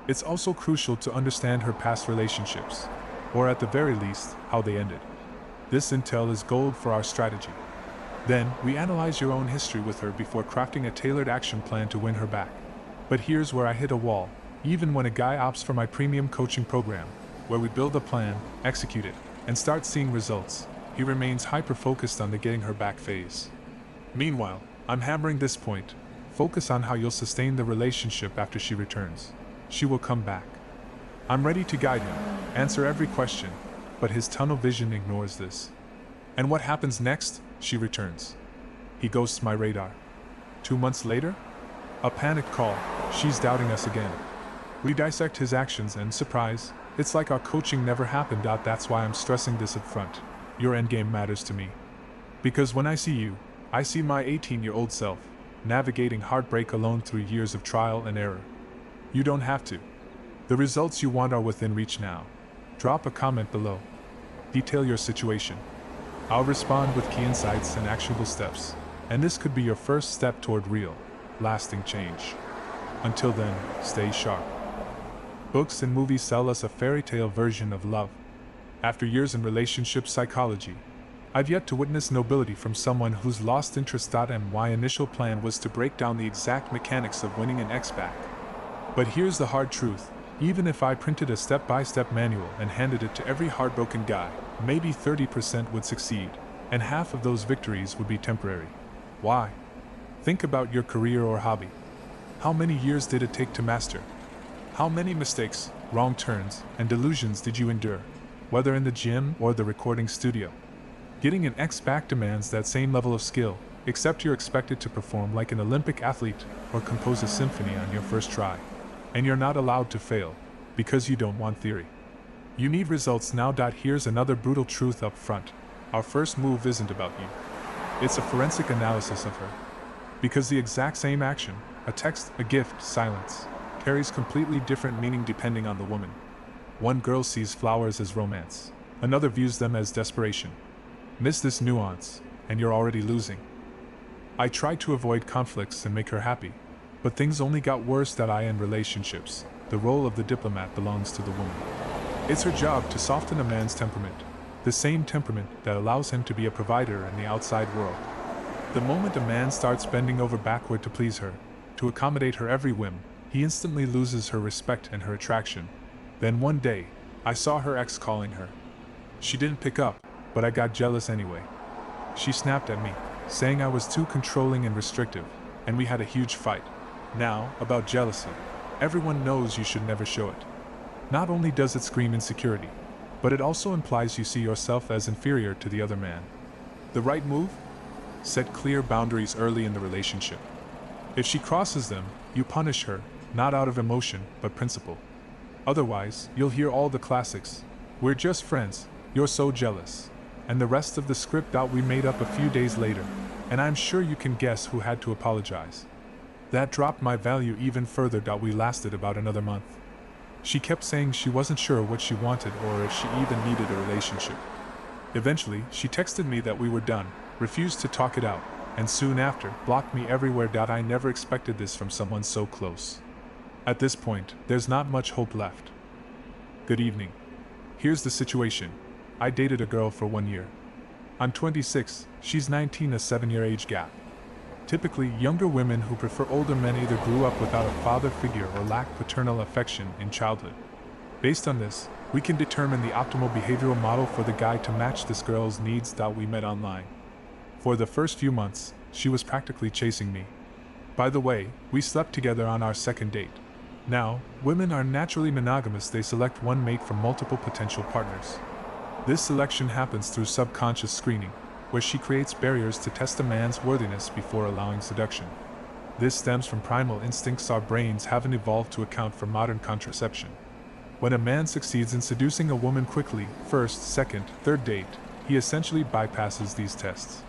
It's also crucial to understand her past relationships, or at the very least, how they ended. This intel is gold for our strategy. Then, we analyze your own history with her before crafting a tailored action plan to win her back. But here's where I hit a wall, even when a guy opts for my premium coaching program, where we build a plan, execute it, and start seeing results, he remains hyper-focused on the getting her back phase. Meanwhile, I'm hammering this point. Focus on how you'll sustain the relationship after she returns. She will come back. I'm ready to guide him, answer every question, but his tunnel vision ignores this. And what happens next? She returns. He ghosts my radar. 2 months later? A panicked call. She's doubting us again. We dissect his actions and, surprise, it's like our coaching never happened. That's why I'm stressing this up front. Your endgame matters to me. Because when I see you, I see my 18-year-old self, navigating heartbreak alone through years of trial and error. You don't have to. The results you want are within reach now. Drop a comment below. Detail your situation. I'll respond with key insights and actionable steps, and this could be your first step toward real, lasting change. Until then, stay sharp. Books and movies sell us a fairy tale version of love. After years in relationship psychology, I've yet to witness nobility from someone who's lost interest. My initial plan was to break down the exact mechanics of winning an ex back. But here's the hard truth. Even if I printed a step-by-step manual and handed it to every heartbroken guy, maybe 30% would succeed, and half of those victories would be temporary. Why? Think about your career or hobby. How many years did it take to master? How many mistakes, wrong turns, and delusions did you endure, whether in the gym or the recording studio? Getting an ex back demands that same level of skill, except you're expected to perform like an Olympic athlete or compose a symphony on your first try. And you're not allowed to fail, because you don't want theory. You need results now. Here's another brutal truth up front. Our first move isn't about you. It's a forensic analysis of her. Because the exact same action, a text, a gift, silence, carries completely different meaning depending on the woman. One girl sees flowers as romance. Another views them as desperation. Miss this nuance, and you're already losing. I tried to avoid conflicts and make her happy, but things only got worse. In relationships, the role of the diplomat belongs to the woman. It's her job to soften a man's temperament, the same temperament that allows him to be a provider in the outside world. The moment a man starts bending over backward to please her, to accommodate her every whim, he instantly loses her respect and her attraction. Then one day, I saw her ex calling her. She didn't pick up, but I got jealous anyway. She snapped at me, saying I was too controlling and restrictive, and we had a huge fight. Now, about jealousy. Everyone knows you should never show it. Not only does it scream insecurity, but it also implies you see yourself as inferior to the other man. The right move? Set clear boundaries early in the relationship. If she crosses them, you punish her, not out of emotion, but principle. Otherwise, you'll hear all the classics. We're just friends, you're so jealous. And the rest of the script we made up a few days later, and I'm sure you can guess who had to apologize. That dropped my value even further. We lasted about another month. She kept saying she wasn't sure what she wanted or if she even needed a relationship. Eventually, she texted me that we were done, refused to talk it out, and soon after, blocked me everywhere. I never expected this from someone so close. At this point, there's not much hope left. Good evening. Here's the situation. I dated a girl for 1 year. I'm 26, she's 19, a 7-year age gap. Typically, younger women who prefer older men either grew up without a father figure or lacked paternal affection in childhood. Based on this, we can determine the optimal behavioral model for the guy to match this girl's needs. We met online. For the first few months, she was practically chasing me. By the way, we slept together on our second date. Now, women are naturally monogamous. They select one mate from multiple potential partners. This selection happens through subconscious screening, where she creates barriers to test a man's worthiness before allowing seduction. This stems from primal instincts our brains haven't evolved to account for modern contraception. When a man succeeds in seducing a woman quickly, first, second, third date, he essentially bypasses these tests.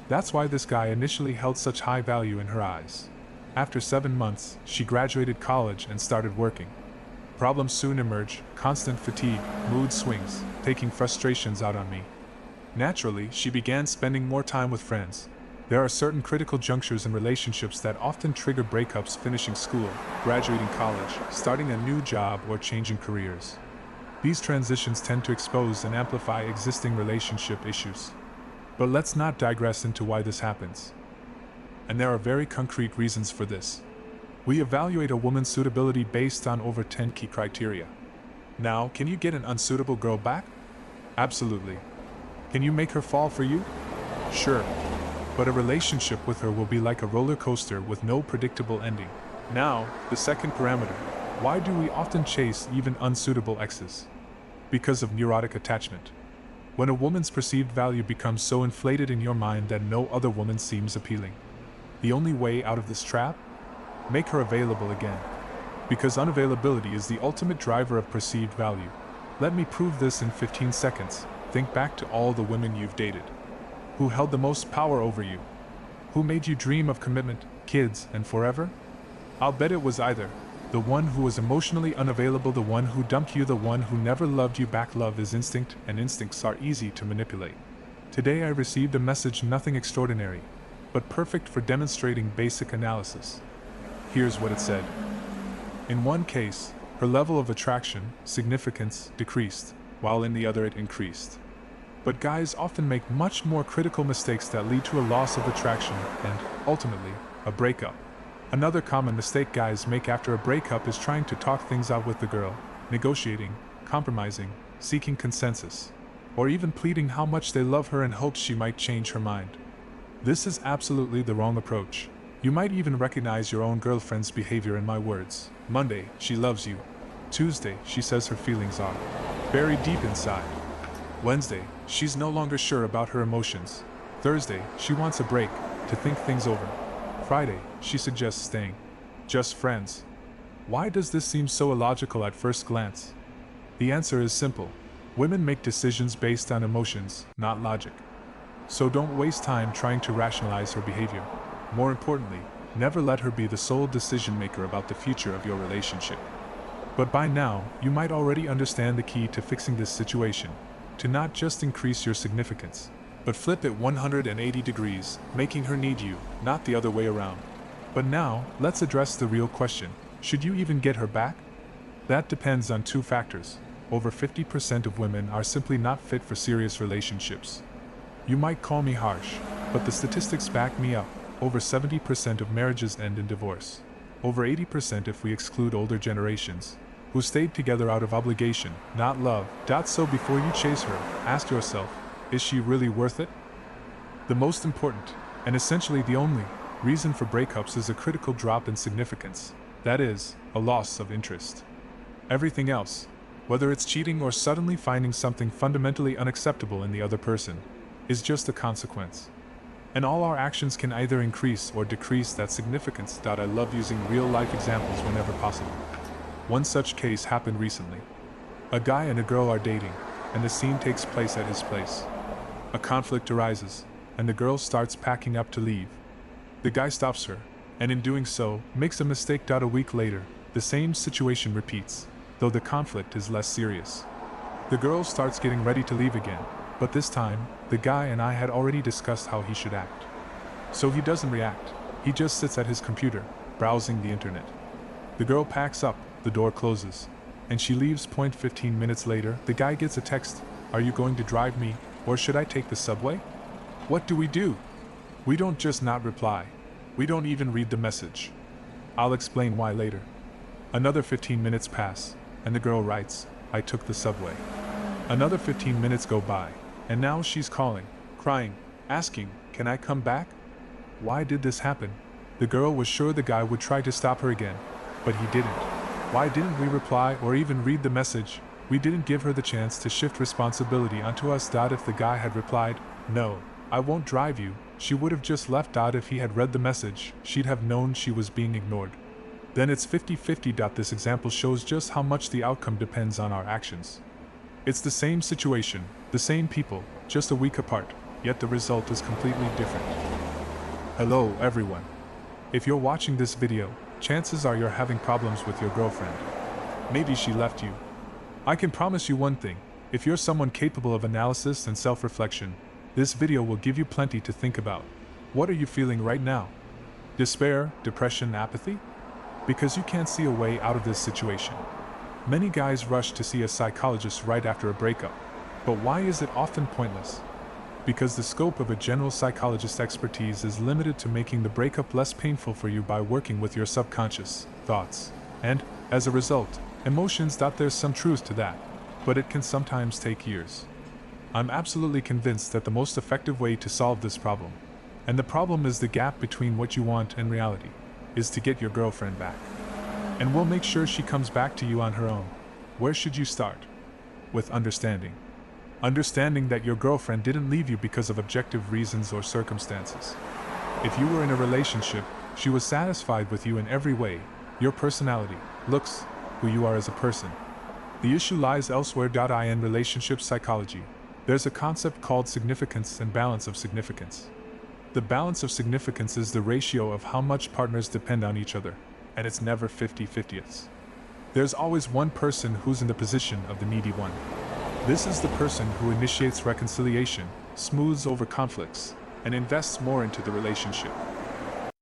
That's why this guy initially held such high value in her eyes. After 7 months, she graduated college and started working. Problems soon emerge: constant fatigue, mood swings, taking frustrations out on me. Naturally, she began spending more time with friends. There are certain critical junctures in relationships that often trigger breakups: finishing school, graduating college, starting a new job, or changing careers. These transitions tend to expose and amplify existing relationship issues. But let's not digress into why this happens. And there are very concrete reasons for this. We evaluate a woman's suitability based on over 10 key criteria. Now, can you get an unsuitable girl back? Absolutely. Can you make her fall for you? Sure. But a relationship with her will be like a roller coaster with no predictable ending. Now, the second parameter. Why do we often chase even unsuitable exes? Because of neurotic attachment. When a woman's perceived value becomes so inflated in your mind that no other woman seems appealing. The only way out of this trap? Make her available again. Because unavailability is the ultimate driver of perceived value. Let me prove this in 15 seconds. Think back to all the women you've dated. Who held the most power over you? Who made you dream of commitment, kids, and forever? I'll bet it was either the one who was emotionally unavailable, the one who dumped you, the one who never loved you back. Love is instinct, and instincts are easy to manipulate. Today I received a message, nothing extraordinary, but perfect for demonstrating basic analysis. Here's what it said. In one case, her level of attraction, significance, decreased, while in the other it increased. But guys often make much more critical mistakes that lead to a loss of attraction and, ultimately, a breakup. Another common mistake guys make after a breakup is trying to talk things out with the girl, negotiating, compromising, seeking consensus, or even pleading how much they love her in hopes she might change her mind. This is absolutely the wrong approach. You might even recognize your own girlfriend's behavior in my words. Monday, she loves you. Tuesday, she says her feelings are buried deep inside. Wednesday, she's no longer sure about her emotions. Thursday, she wants a break, to think things over. Friday, she suggests staying. Just friends. Why does this seem so illogical at first glance? The answer is simple. Women make decisions based on emotions, not logic. So don't waste time trying to rationalize her behavior. More importantly, never let her be the sole decision maker about the future of your relationship. But by now, you might already understand the key to fixing this situation. To not just increase your significance, but flip it 180 degrees, making her need you, not the other way around. But now, let's address the real question. Should you even get her back? That depends on two factors. Over 50% of women are simply not fit for serious relationships. You might call me harsh, but the statistics back me up. Over 70% of marriages end in divorce. Over 80% if we exclude older generations, who stayed together out of obligation, not love. So before you chase her, ask yourself, is she really worth it? The most important, and essentially the only, reason for breakups is a critical drop in significance. That is, a loss of interest. Everything else, whether it's cheating or suddenly finding something fundamentally unacceptable in the other person, is just a consequence. And all our actions can either increase or decrease that significance. I love using real-life examples whenever possible. One such case happened recently. A guy and a girl are dating, and the scene takes place at his place. A conflict arises, and the girl starts packing up to leave. The guy stops her, and in doing so, makes a mistake. A week later, the same situation repeats, though the conflict is less serious. The girl starts getting ready to leave again, but this time, the guy and I had already discussed how he should act. So he doesn't react, he just sits at his computer, browsing the internet. The girl packs up, the door closes, and she leaves. 15 minutes later, the guy gets a text, "Are you going to drive me, or should I take the subway?" What do? We don't just not reply. We don't even read the message. I'll explain why later. Another 15 minutes pass, and the girl writes, "I took the subway." Another 15 minutes go by, and now she's calling, crying, asking, "Can I come back?" Why did this happen? The girl was sure the guy would try to stop her again, but he didn't. Why didn't we reply or even read the message? We didn't give her the chance to shift responsibility onto us. If the guy had replied, "No, I won't drive you," she would have just left. If he had read the message, she'd have known she was being ignored. Then it's 50-50. This example shows just how much the outcome depends on our actions. It's the same situation, the same people, just a week apart, yet the result is completely different. Hello everyone. If you're watching this video, chances are you're having problems with your girlfriend. Maybe she left you. I can promise you one thing, if you're someone capable of analysis and self-reflection, this video will give you plenty to think about. What are you feeling right now? Despair, depression, apathy? Because you can't see a way out of this situation. Many guys rush to see a psychologist right after a breakup. But why is it often pointless? Because the scope of a general psychologist's expertise is limited to making the breakup less painful for you by working with your subconscious thoughts. And, as a result, emotions. There's some truth to that, but it can sometimes take years. I'm absolutely convinced that the most effective way to solve this problem, and the problem is the gap between what you want and reality, is to get your girlfriend back. And we'll make sure she comes back to you on her own. Where should you start? With understanding. Understanding that your girlfriend didn't leave you because of objective reasons or circumstances. If you were in a relationship, she was satisfied with you in every way, your personality, looks, who you are as a person. The issue lies elsewhere. In relationship psychology, there's a concept called significance and balance of significance. The balance of significance is the ratio of how much partners depend on each other, and it's never 50-50. There's always one person who's in the position of the needy one. This is the person who initiates reconciliation, smooths over conflicts, and invests more into the relationship.